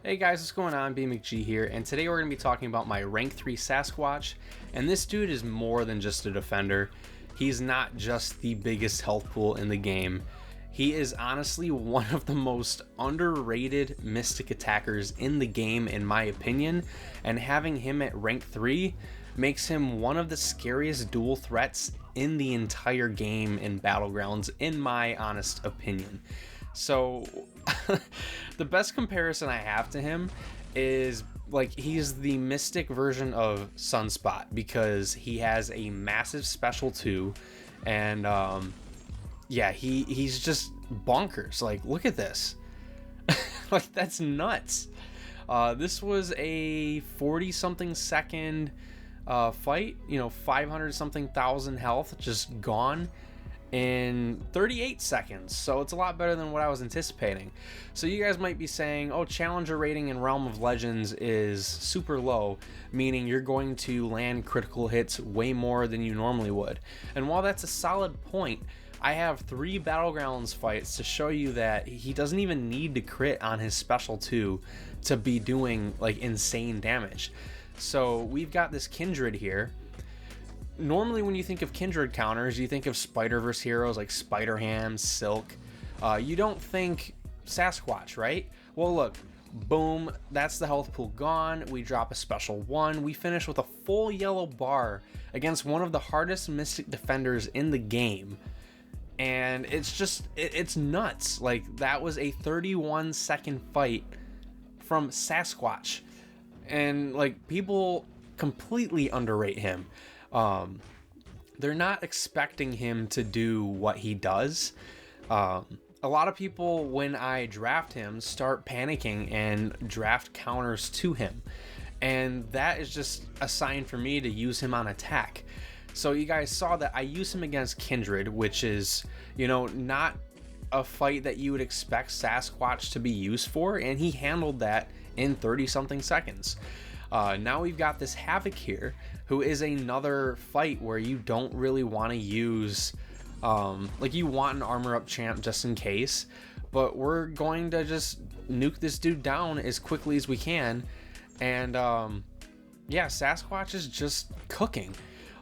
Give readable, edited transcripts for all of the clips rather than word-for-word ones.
Hey guys, what's going on? BMcG here, and today we're going to be talking about my rank 3 Sasquatch, and this dude is more than just a defender. He's not just the biggest health pool in the game. He is honestly one of the most underrated mystic attackers in the game in my opinion, and having him at rank 3 makes him one of the scariest dual threats in the entire game in Battlegrounds in my honest opinion. So the best comparison I have to him is like he's the mystic version of Sunspot because he has a massive special too, and yeah, he's just bonkers. Like, look at this. Like, that's nuts. This was a 40 something second fight, 500 something thousand health just gone in 38 seconds, so it's a lot better than what I was anticipating. So you guys might be saying, oh, challenger rating in Realm of Legends is super low, meaning you're going to land critical hits way more than you normally would. And while that's a solid point, I have 3 Battlegrounds fights to show you that he doesn't even need to crit on his special 2 to be doing like insane damage. So we've got this Kindred here. Normally when you think of Kindred counters, you think of Spider-Verse heroes like Spider-Ham, Silk. You don't think Sasquatch, right? Well, look, boom, that's the health pool gone. We drop a special 1. We finish with a full yellow bar against one of the hardest mystic defenders in the game. And it's just, it's nuts. Like, that was a 31 second fight from Sasquatch. And like, people completely underrate him. They're not expecting him to do what he does. A lot of people, when I draft him, start panicking and draft counters to him. And that is just a sign for me to use him on attack. So you guys saw that I use him against Kindred, which is, not a fight that you would expect Sasquatch to be used for. And he handled that in 30 something seconds. Now we've got this Havoc here, who is another fight where you don't really want to use, like, you want an armor up champ just in case, but we're going to just nuke this dude down as quickly as we can. And yeah, Sasquatch is just cooking.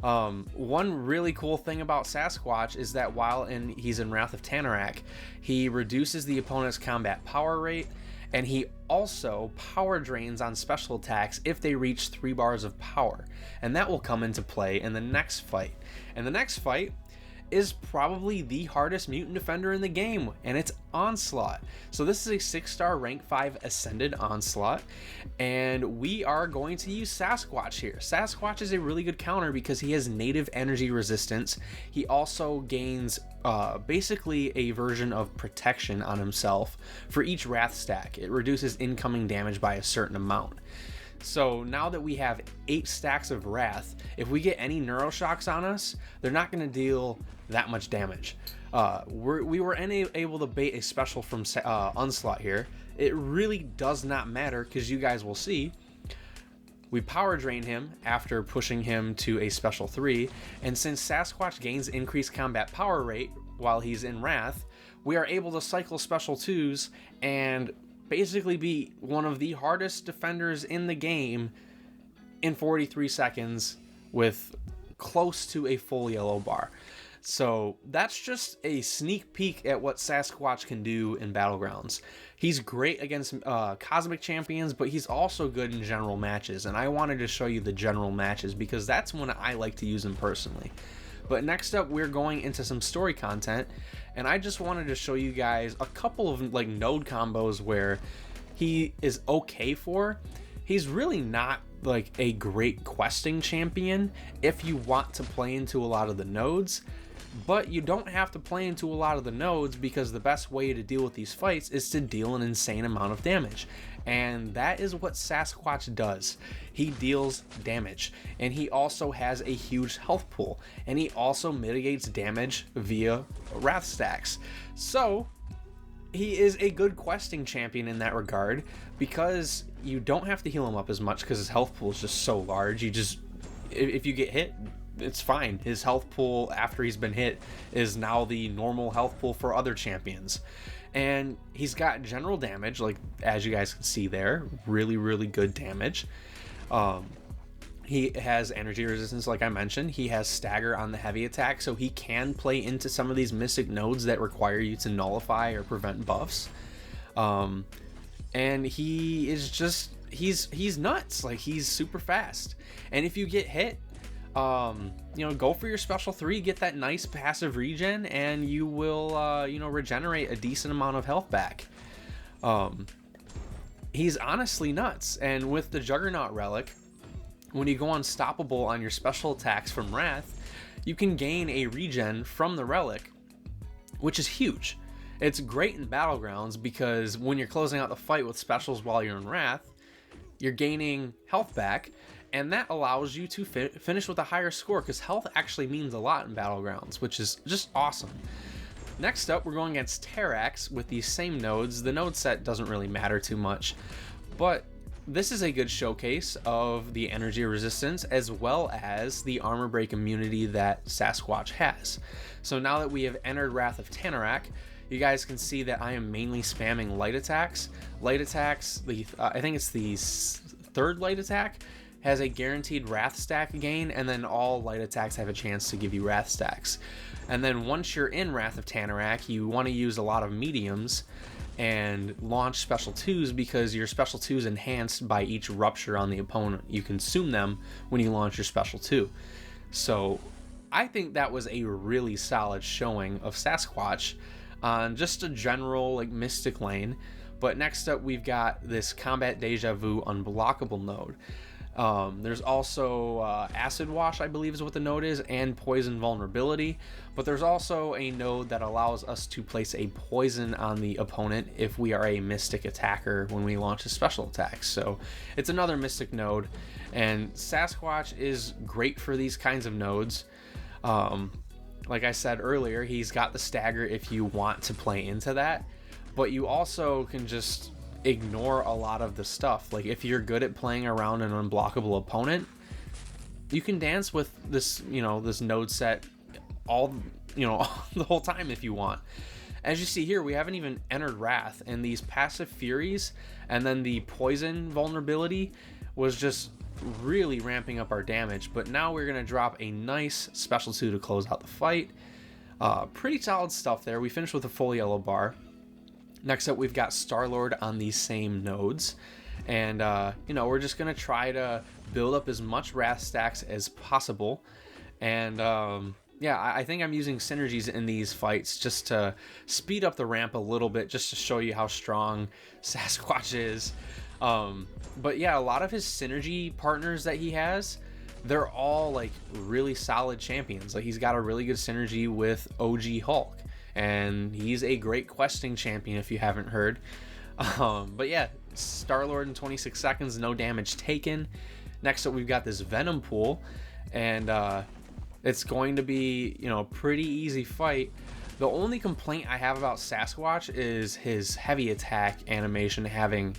One really cool thing about Sasquatch is that while he's in Wrath of Tanarak, he reduces the opponent's combat power rate, and he also power drains on special attacks if they reach 3 bars of power. And that will come into play in the next fight. And the next fight is probably the hardest mutant defender in the game, and it's Onslaught. So this is a 6-star rank 5 ascended Onslaught, and we are going to use Sasquatch here. Sasquatch is a really good counter because he has native energy resistance. He also gains basically a version of protection on himself for each Wrath stack. It reduces incoming damage by a certain amount. So now that we have 8 stacks of Wrath, if we get any Neuroshocks on us, they're not going to deal that much damage. We were able to bait a special from Onslaught here. It really does not matter because you guys will see. We power drain him after pushing him to a special 3, and since Sasquatch gains increased combat power rate while he's in Wrath, we are able to cycle special 2s and basically be one of the hardest defenders in the game in 43 seconds with close to a full yellow bar. So that's just a sneak peek at what Sasquatch can do in Battlegrounds. He's great against Cosmic Champions, but he's also good in general matches, and I wanted to show you the general matches because that's when I like to use him personally. But next up, we're going into some story content, and I just wanted to show you guys a couple of like node combos where he is okay for. He's really not like a great questing champion if you want to play into a lot of the nodes, but you don't have to play into a lot of the nodes because the best way to deal with these fights is to deal an insane amount of damage. And that is what Sasquatch does. He deals damage, and he also has a huge health pool, and he also mitigates damage via Wrath stacks. So he is a good questing champion in that regard because you don't have to heal him up as much because his health pool is just so large. If you get hit, it's fine. His health pool after he's been hit is now the normal health pool for other champions. And he's got general damage, like as you guys can see there, really good damage. He has energy resistance, like I mentioned. He has stagger on the heavy attack, so he can play into some of these mystic nodes that require you to nullify or prevent buffs. And he is just, he's nuts. Like, he's super fast. And if you get hit, you know, go for your special 3, get that nice passive regen, and you will, you know, regenerate a decent amount of health back. He's honestly nuts. And with the Juggernaut relic, when you go unstoppable on your special attacks from Wrath, you can gain a regen from the relic, which is huge. It's great in Battlegrounds because when you're closing out the fight with specials while you're in Wrath, you're gaining health back, and that allows you to finish with a higher score, because health actually means a lot in Battlegrounds, which is just awesome. Next up, we're going against Terrax with these same nodes. The node set doesn't really matter too much, but this is a good showcase of the energy resistance as well as the armor break immunity that Sasquatch has. So now that we have entered Wrath of Tanarak, you guys can see that I am mainly spamming light attacks. Light attacks, I think it's the third light attack, has a guaranteed Wrath stack gain, and then all light attacks have a chance to give you Wrath stacks. And then once you're in Wrath of Tanarak, you want to use a lot of mediums and launch special 2s, because your special 2 is enhanced by each rupture on the opponent. You consume them when you launch your special 2. So I think that was a really solid showing of Sasquatch on just a general like mystic lane. But next up, we've got this Combat Deja Vu unblockable node. There's also Acid Wash, I believe is what the node is, and Poison Vulnerability. But there's also a node that allows us to place a poison on the opponent if we are a mystic attacker when we launch a special attack. So it's another mystic node, and Sasquatch is great for these kinds of nodes. Like I said earlier, he's got the stagger if you want to play into that, but you also can just ignore a lot of the stuff. Like, if you're good at playing around an unblockable opponent, you can dance with this, you know, this node set all, you know, the whole time if you want. As you see here, we haven't even entered Wrath, and these passive Furies and then the Poison Vulnerability was just really ramping up our damage. But now we're going to drop a nice special 2 to close out the fight. Pretty solid stuff there. We finished with a full yellow bar. Next up, we've got Star-Lord on these same nodes, and you know, we're just gonna try to build up as much Wrath stacks as possible. And yeah, I think I'm using synergies in these fights just to speed up the ramp a little bit, just to show you how strong Sasquatch is. But yeah, a lot of his synergy partners that he has, they're all like really solid champions. Like, he's got a really good synergy with OG Hulk, and he's a great questing champion if you haven't heard. But yeah, Star-Lord in 26 seconds, no damage taken. Next up, we've got this Venom pool, and it's going to be, you know, a pretty easy fight. The only complaint I have about Sasquatch is his heavy attack animation having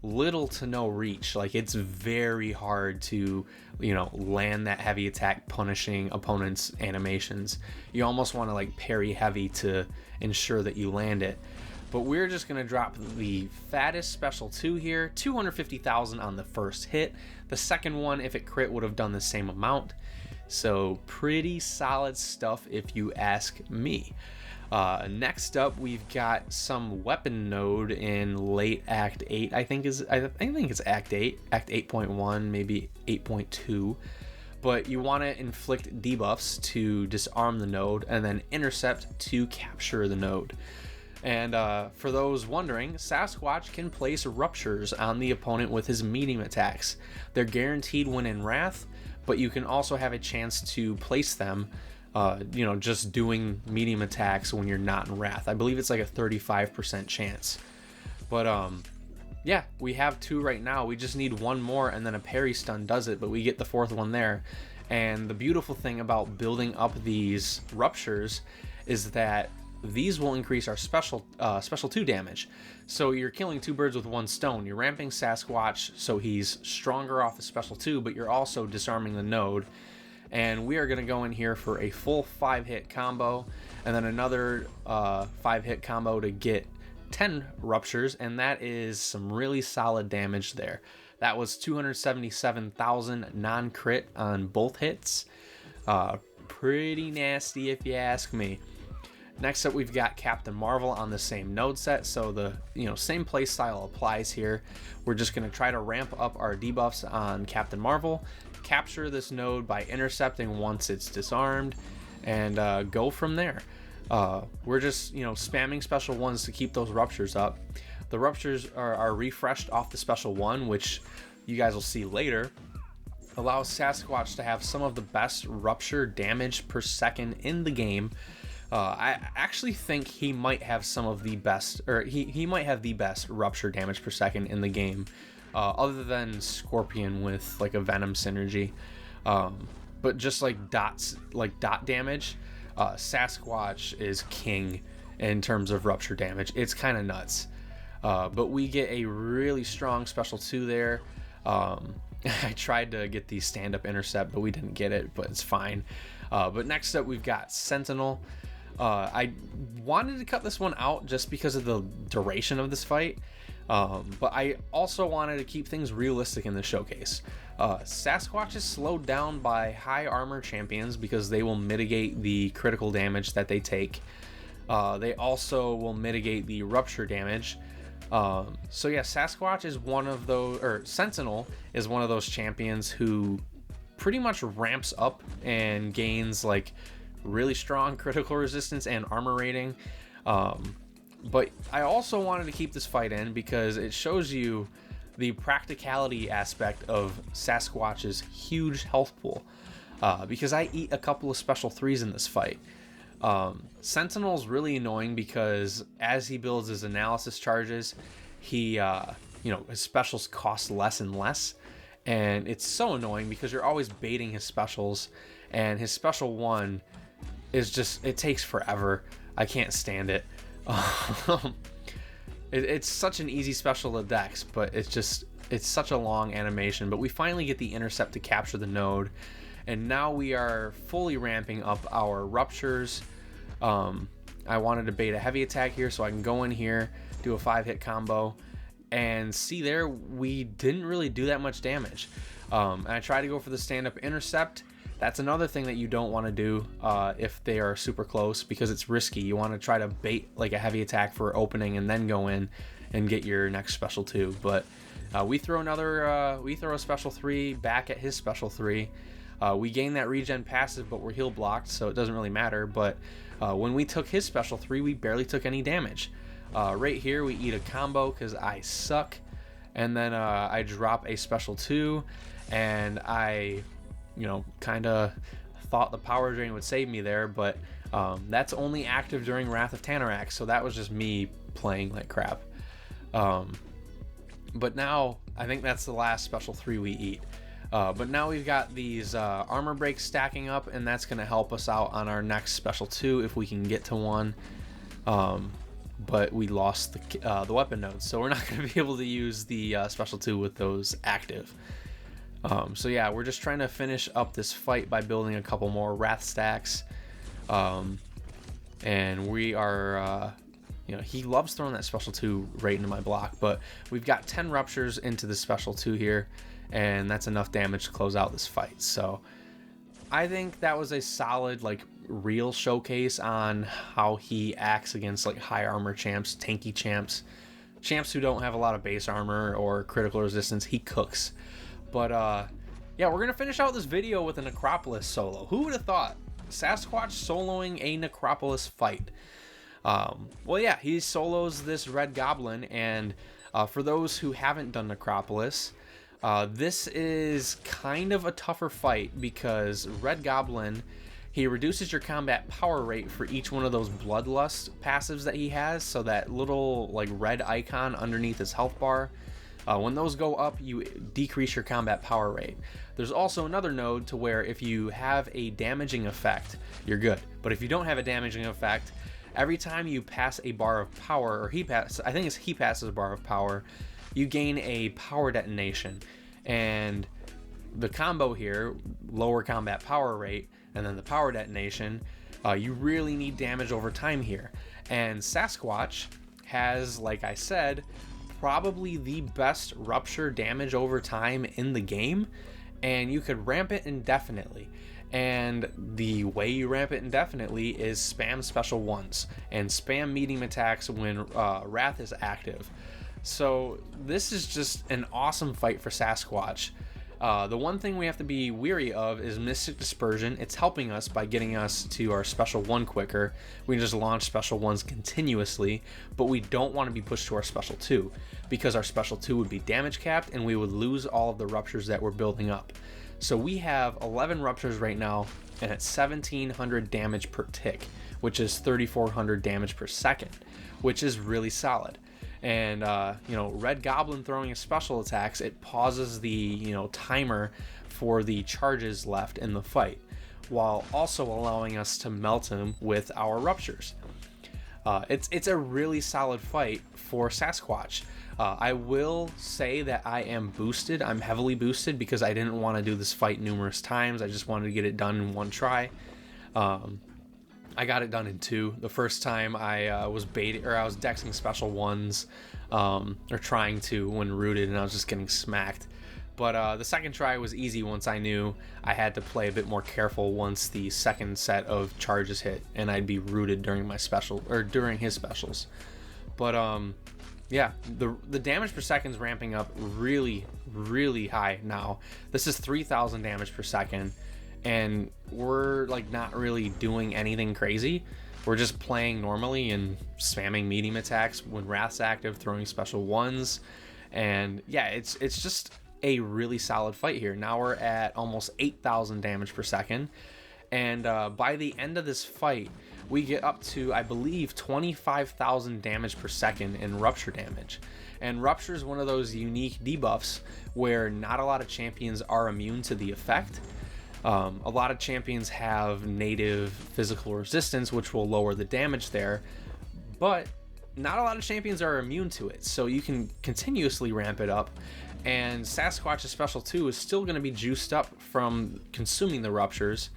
little to no reach. Like, it's very hard to, you know, land that heavy attack punishing opponents' animations. You almost want to like parry heavy to ensure that you land it. But we're just gonna drop the fattest special 2 here, 250,000 on the first hit. The second one, if it crit, would have done the same amount. So pretty solid stuff if you ask me. Next up, we've got some weapon node in late Act 8. I think it's Act 8, Act 8.1, maybe 8.2. But you want to inflict debuffs to disarm the node, and then intercept to capture the node. And for those wondering, Sasquatch can place ruptures on the opponent with his medium attacks. They're guaranteed when in Wrath, but you can also have a chance to place them, you know, just doing medium attacks when you're not in Wrath. I believe it's like a 35% chance. But yeah, we have 2 right now. We just need 1 more, and then a parry stun does it, but we get the 4th one there. And the beautiful thing about building up these ruptures is that these will increase our special 2 damage. So you're killing 2 birds with 1 stone. You're ramping Sasquatch so he's stronger off the special 2, but you're also disarming the node. And we are going to go in here for a full 5-hit combo, and then another 5-hit combo to get 10 ruptures, and that is some really solid damage there. That was 277,000 non-crit on both hits. Pretty nasty if you ask me. Next up, we've got Captain Marvel on the same node set, so the same play style applies here. We're just going to try to ramp up our debuffs on Captain Marvel, capture this node by intercepting once it's disarmed, and go from there. We're just spamming special ones to keep those ruptures up. The ruptures are refreshed off the special one, which you guys will see later, allows Sasquatch to have some of the best rupture damage per second in the game. I actually think he might have some of the best, or he might have the best rupture damage per second in the game, other than Scorpion with like a Venom synergy. But just like dot damage, Sasquatch is king in terms of rupture damage. It's kind of nuts. But we get a really strong special 2 there. I tried to get the stand-up intercept, but we didn't get it, but it's fine. But next up, we've got Sentinel. I wanted to cut this one out just because of the duration of this fight, but I also wanted to keep things realistic in the showcase. Sasquatch is slowed down by high armor champions because they will mitigate the critical damage that they take. They also will mitigate the rupture damage. So yeah, Sasquatch is one of those, or Sentinel is one of those champions who pretty much ramps up and gains like really strong critical resistance and armor rating. But I also wanted to keep this fight in because it shows you the practicality aspect of Sasquatch's huge health pool. Because I eat a couple of special 3s in this fight. Sentinel's really annoying because as he builds his analysis charges, he his specials cost less and less, and it's so annoying because you're always baiting his specials, and his special 1 is just, it takes forever. I can't stand it. It's such an easy special to dex, but it's such a long animation. But we finally get the intercept to capture the node, and now we are fully ramping up our ruptures. I wanted to bait a heavy attack here so I can go in here, do a 5-hit combo, and see there, we didn't really do that much damage. And I tried to go for the stand-up intercept. That's another thing that you don't want to do if they are super close, because it's risky. You want to try to bait like a heavy attack for opening and then go in and get your next special 2. But we throw a special 3 back at his special 3. We gain that regen passive, but we're heal blocked, so it doesn't really matter. But when we took his special 3, we barely took any damage. Right here, we eat a combo because I suck. And then I drop a special 2, and I, kind of thought the power drain would save me there, but that's only active during Wrath of Tanorax, so that was just me playing like crap. But now, I think that's the last special 3 we eat. But now we've got these armor breaks stacking up, and that's going to help us out on our next special 2 if we can get to one. But we lost the weapon nodes, so we're not going to be able to use the special 2 with those active. So yeah, we're just trying to finish up this fight by building a couple more Wrath stacks. And we are, he loves throwing that special 2 right into my block, but we've got 10 ruptures into the special 2 here, and that's enough damage to close out this fight. So I think that was a solid, like, real showcase on how he acts against like high armor champs, tanky champs who don't have a lot of base armor or critical resistance. He cooks. But yeah, we're gonna finish out this video with a Necropolis solo. Who would have thought Sasquatch soloing a Necropolis fight? Well, yeah, he solos this Red Goblin, and for those who haven't done Necropolis, this is kind of a tougher fight because Red Goblin, he reduces your combat power rate for each one of those Bloodlust passives that he has, so that little like red icon underneath his health bar, when those go up, you decrease your combat power rate. There's also another node to where if you have a damaging effect, you're good. But if you don't have a damaging effect, every time you pass a bar of power, or he passes a bar of power, you gain a power detonation. And the combo here, lower combat power rate, and then the power detonation, you really need damage over time here. And Sasquatch has, like I said, probably the best rupture damage over time in the game, and you could ramp it indefinitely. And the way you ramp it indefinitely is spam special ones and spam medium attacks when Wrath is active. So this is just an awesome fight for Sasquatch. The one thing we have to be weary of is Mystic Dispersion. It's helping us by getting us to our special 1 quicker. We can just launch special 1s continuously, but we don't want to be pushed to our special 2 because our special 2 would be damage capped and we would lose all of the ruptures that we're building up. So we have 11 ruptures right now, and it's 1700 damage per tick, which is 3400 damage per second, which is really solid. And you know, Red Goblin throwing his special attacks, it pauses the timer for the charges left in the fight, while also allowing us to melt him with our ruptures. It's a really solid fight for Sasquatch. I will say that I am boosted. I'm heavily boosted because I didn't want to do this fight numerous times. I just wanted to get it done in 1 try. I got it done in 2. The first time I was dexing special 1s, or trying to when rooted, and I was just getting smacked. But the second try was easy once I knew I had to play a bit more careful once the second set of charges hit, and I'd be rooted during my special or during his specials. But yeah, the damage per second is ramping up really, really high now. This is 3000 damage per second, and we're like not really doing anything crazy. We're just playing normally and spamming medium attacks when Wrath's active, throwing special 1s, and yeah, it's just a really solid fight here. Now we're at almost 8000 damage per second, and by the end of this fight, we get up to, I believe, 25,000 damage per second in rupture damage. And rupture is one of those unique debuffs where not a lot of champions are immune to the effect. A lot of champions have native physical resistance, which will lower the damage there, but not a lot of champions are immune to it, so you can continuously ramp it up, and Sasquatch's special 2 is still going to be juiced up from consuming the ruptures.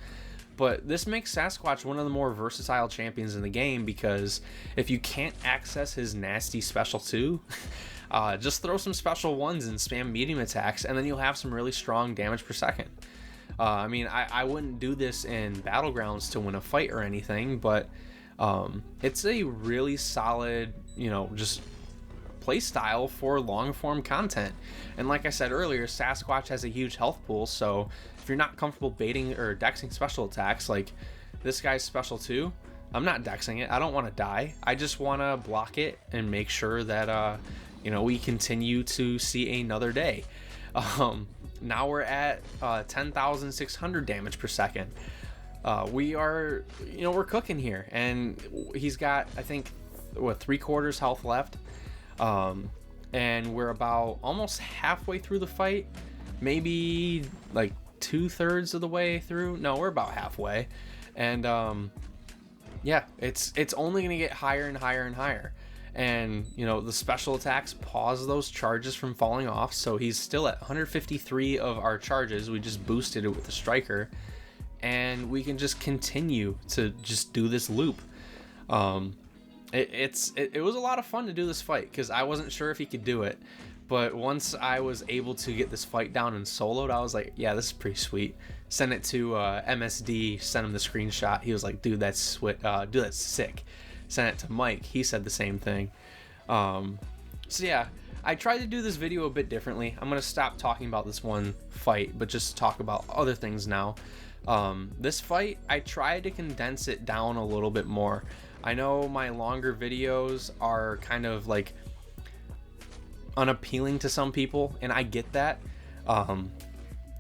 But this makes Sasquatch one of the more versatile champions in the game, because if you can't access his nasty special 2, just throw some special 1s and spam medium attacks, and then you'll have some really strong damage per second. I mean, I wouldn't do this in Battlegrounds to win a fight or anything, but it's a really solid, just play style for long form content. And like I said earlier, Sasquatch has a huge health pool, so if you're not comfortable baiting or dexing special attacks like this guy's special 2, I'm not dexing it. I don't want to die. I just want to block it and make sure that we continue to see another day. Now we're at 10,600 damage per second. We are, we're cooking here, and he's got, I think, 3/4 health left. And we're about almost halfway through the fight, maybe like 2/3 of the way through. No, we're about halfway. And yeah, it's only gonna get higher and higher and higher. And the special attacks pause those charges from falling off, so he's still at 153 of our charges. We just boosted it with the striker, and we can just continue to just do this loop. It was a lot of fun to do this fight, because I wasn't sure if he could do it, but once I was able to get this fight down and soloed, I was like, yeah, this is pretty sweet. Sent it to MSD, sent him the screenshot. He was like, dude, that's sick. Sent it to Mike. He said the same thing. So yeah, I tried to do this video a bit differently. I'm gonna stop talking about this one fight, but just talk about other things now. This fight, I tried to condense it down a little bit more. I know my longer videos are kind of like unappealing to some people, and I get that.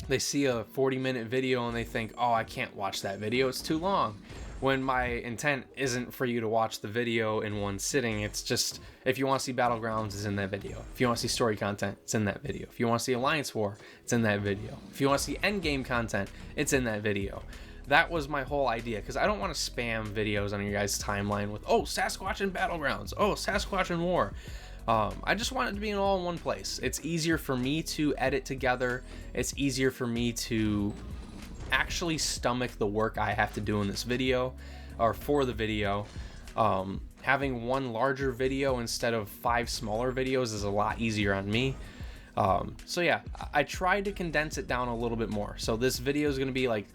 They see a 40-minute video and they think, oh, I can't watch that video, it's too long. When my intent isn't for you to watch the video in one sitting. It's just, if you want to see Battlegrounds, it's in that video. If you want to see story content, it's in that video. If you want to see Alliance War, it's in that video. If you want to see endgame content, it's in that video. That was my whole idea, because I don't want to spam videos on your guys' timeline with, oh, Sasquatch and Battlegrounds, oh, Sasquatch and War. I just want it to be all in one place. It's easier for me to edit together. It's easier for me to actually stomach the work I have to do in this video, or for the video. Having one larger video instead of 5 smaller videos is a lot easier on me. So yeah, I tried to condense it down a little bit more. So this video is going to be like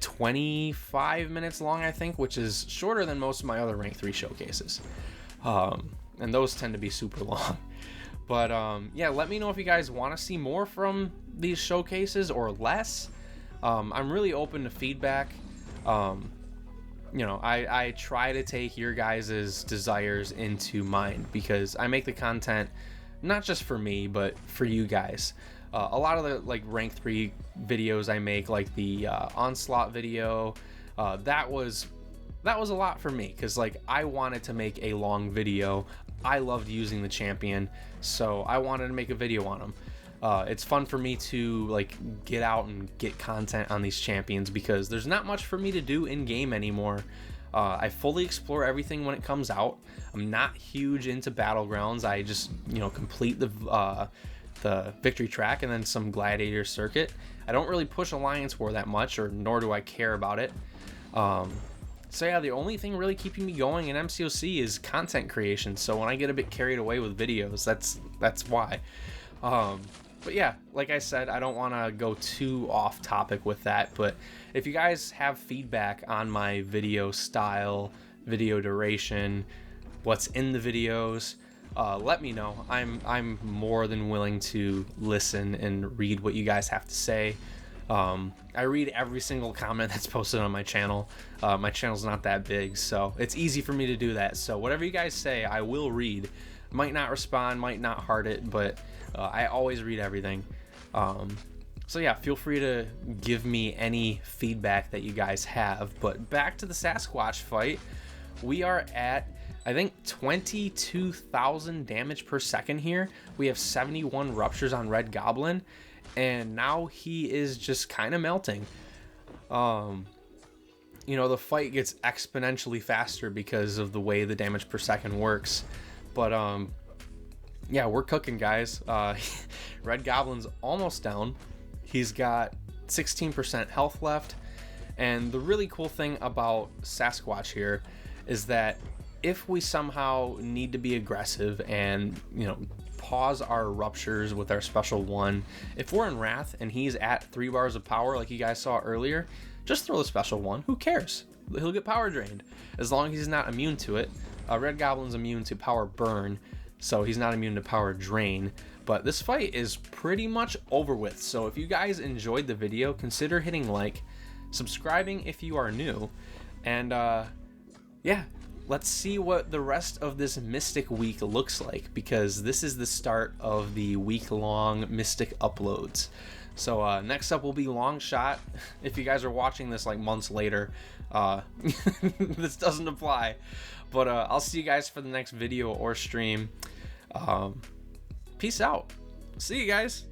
25 minutes long, I think, which is shorter than most of my other rank 3 showcases. And those tend to be super long. But yeah, let me know if you guys want to see more from these showcases or less. I'm really open to feedback. You know, I try to take your guys' desires into mind, because I make the content not just for me, but for you guys. A lot of the like rank 3 videos I make, like the onslaught video, that was a lot for me, because like I wanted to make a long video. I loved using the champion, so I wanted to make a video on him. It's fun for me to like get out and get content on these champions, because there's not much for me to do in game anymore. I fully explore everything when it comes out. I'm not huge into Battlegrounds. I just, you know, complete the victory track and then some gladiator circuit. I don't really push Alliance War that much, or nor do I care about it. So yeah, the only thing really keeping me going in MCOC is content creation. So when I get a bit carried away with videos, that's why. But yeah, like I said, I don't want to go too off topic with that, but if you guys have feedback on my video style, video duration, what's in the videos, let me know. I'm more than willing to listen and read what you guys have to say. I read every single comment that's posted on my channel. My channel's not that big, so it's easy for me to do that. So whatever you guys say, I will read. Might not respond, might not heart it, but I always read everything. So yeah, feel free to give me any feedback that you guys have. But back to the Sasquatch fight. We are at, I think, 22,000 damage per second here. We have 71 ruptures on Red Goblin, and now he is just kind of melting. You know, the fight gets exponentially faster because of the way the damage per second works. But yeah, we're cooking, guys. Red Goblin's almost down. He's got 16% health left. And the really cool thing about Sasquatch here is that if we somehow need to be aggressive and, you know, pause our ruptures with our special 1, if we're in Wrath and he's at 3 bars of power like you guys saw earlier, just throw the special 1. Who cares? He'll get power drained as long as he's not immune to it. Red Goblin's immune to power burn, so he's not immune to power drain. But this fight is pretty much over with. So if you guys enjoyed the video, consider hitting like, subscribing if you are new, and yeah, let's see what the rest of this Mystic week looks like, because this is the start of the week-long Mystic uploads. So next up will be Long Shot. If you guys are watching this like months later, this doesn't apply. But I'll see you guys for the next video or stream. Peace out. See you guys.